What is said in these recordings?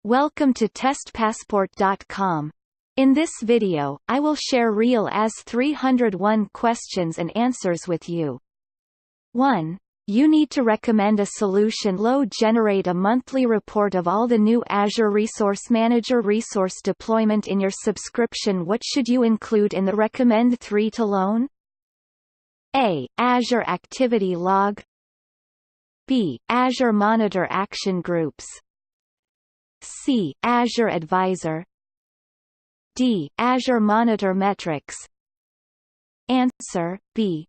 Welcome to testpassport.com. In this video, I will share real AZ-301 questions and answers with you. 1. You need to recommend a solution. Generate a monthly report of all the new Azure Resource Manager resource deployment in your subscription. What should you include in the Recommend 3 to loan? A. Azure Activity Log. B. Azure Monitor Action Groups. C. Azure Advisor. D. Azure Monitor Metrics. Answer, B.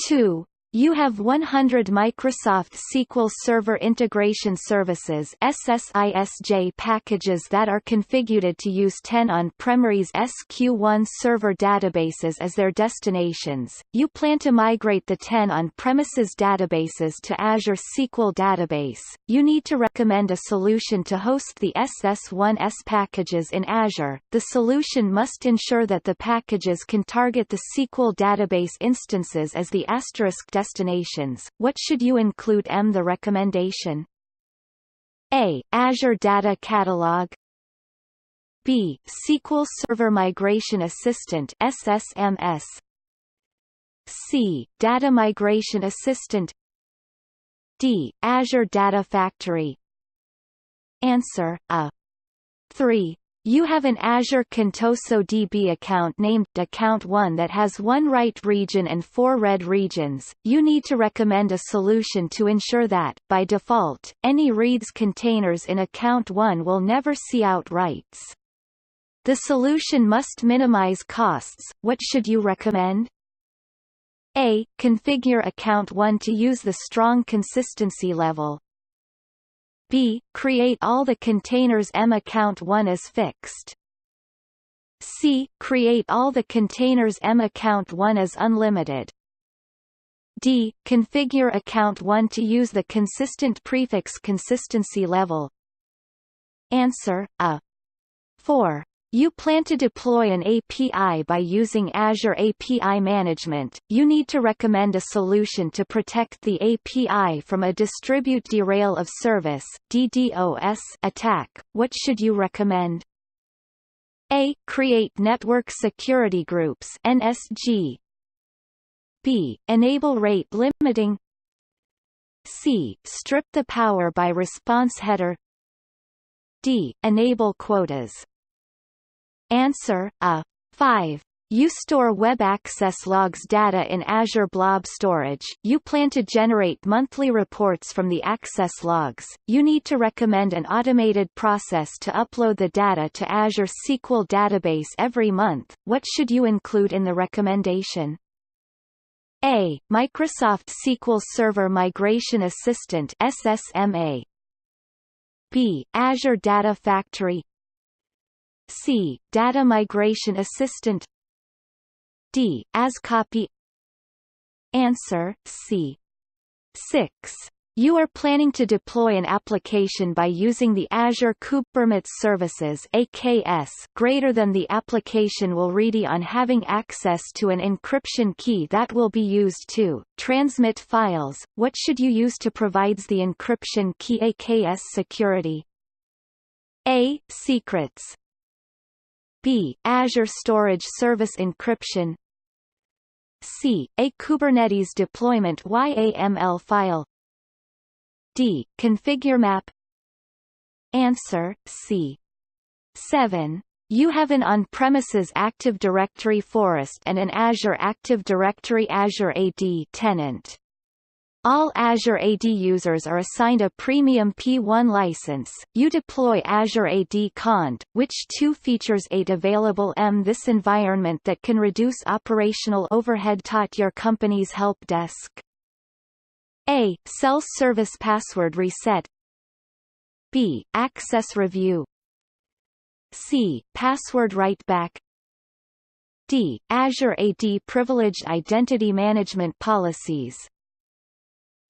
2. You have 100 Microsoft SQL Server Integration Services (SSISJ) packages that are configured to use 10 on-premise SQ1 server databases as their destinations. You plan to migrate the 10 on-premises databases to Azure SQL Database. You need to recommend a solution to host the SS1S packages in Azure. The solution must ensure that the packages can target the SQL database instances as the asterisk destinations. What should you include? The recommendation. A. Azure Data Catalog. B. SQL Server Migration Assistant (SSMS). C. Data Migration Assistant. D. Azure Data Factory. Answer, A. 3. You have an Azure Contoso DB account named Account 1 that has 1 write region and 4 read regions. You need to recommend a solution to ensure that, by default, any reads containers in Account 1 will never see out writes. The solution must minimize costs. What should you recommend? A. Configure Account 1 to use the strong consistency level. B. Create all the containers Account 1 as fixed. C. Create all the containers Account 1 as unlimited. D. Configure Account 1 to use the consistent prefix consistency level. Answer, A. 4. You plan to deploy an API by using Azure API Management. You need to recommend a solution to protect the API from a distribute derail of service (DDOS) attack. What should you recommend? A. Create network security groups (NSG). B. Enable rate limiting. C. Strip the power by response header. D. Enable quotas. Answer, A. 5. You store web access logs data in Azure Blob Storage. You plan to generate monthly reports from the access logs. You need to recommend an automated process to upload the data to Azure SQL Database every month. What should you include in the recommendation? A. Microsoft SQL Server Migration Assistant (SSMA). B. Azure Data Factory. C. Data Migration Assistant. D. AZCopy. Answer, C. 6. You are planning to deploy an application by using the Azure Kubernetes Services (AKS) greater than the application will ready on having access to an encryption key that will be used to transmit files. What should you use to provides the encryption key AKS security? A. Secrets. B. Azure Storage Service Encryption. C. A Kubernetes Deployment YAML file. D. Configure map. Answer, C. 7. You have an on-premises Active Directory Forest and an Azure Active Directory Azure AD tenant. All Azure AD users are assigned a premium P1 license. You deploy Azure AD Cont, which 2 features 8 available this environment that can reduce operational overhead. Your company's help desk. A. Self-service password reset. B. Access review. C. Password write-back. D. Azure AD privileged identity management policies.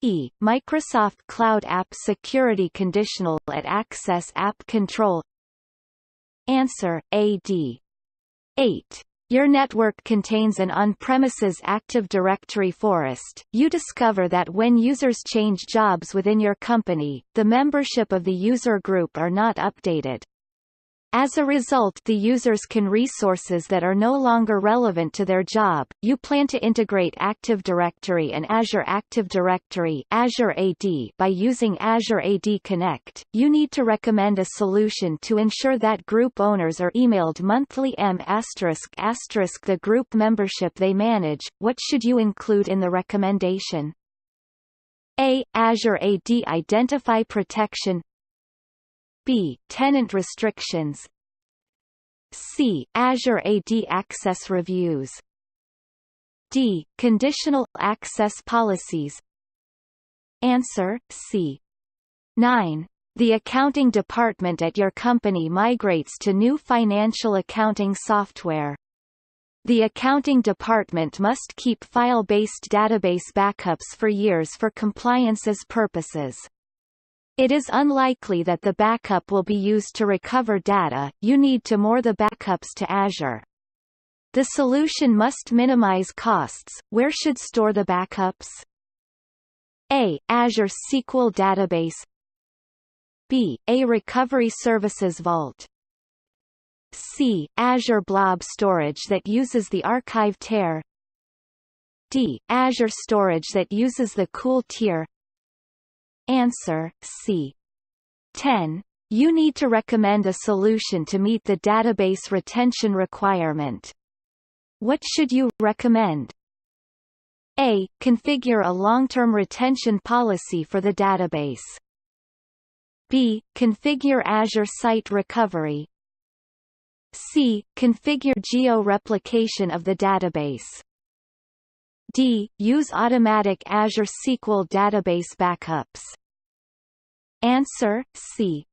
E. Microsoft Cloud App Security Conditional at Access App Control. Answer, AD. 8. Your network contains an on-premises Active Directory forest. You discover that when users change jobs within your company, the membership of the user group are not updated. As a result, the users can resources that are no longer relevant to their job. You plan to integrate Active Directory and Azure Active Directory (Azure AD) by using Azure AD Connect. You need to recommend a solution to ensure that group owners are emailed monthly the group membership they manage. What should you include in the recommendation? A. Azure AD Identify Protection. B. Tenant restrictions. C. Azure AD Access Reviews. D. Conditional access policies. Answer C. 9. The accounting department at your company migrates to new financial accounting software. The accounting department must keep file-based database backups for years for compliance's purposes. It is unlikely that the backup will be used to recover data. You need to more the backups to Azure. The solution must minimize costs. Where should store the backups? A. Azure SQL Database. B. A Recovery Services Vault. C. Azure Blob Storage that uses the archive tier. D. Azure Storage that uses the cool tier. Answer C. 10. You need to recommend a solution to meet the database retention requirement. What should you recommend? A. Configure a long-term retention policy for the database. B. Configure Azure Site Recovery. C. Configure geo-replication of the database. D. Use automatic Azure SQL database backups. Answer C.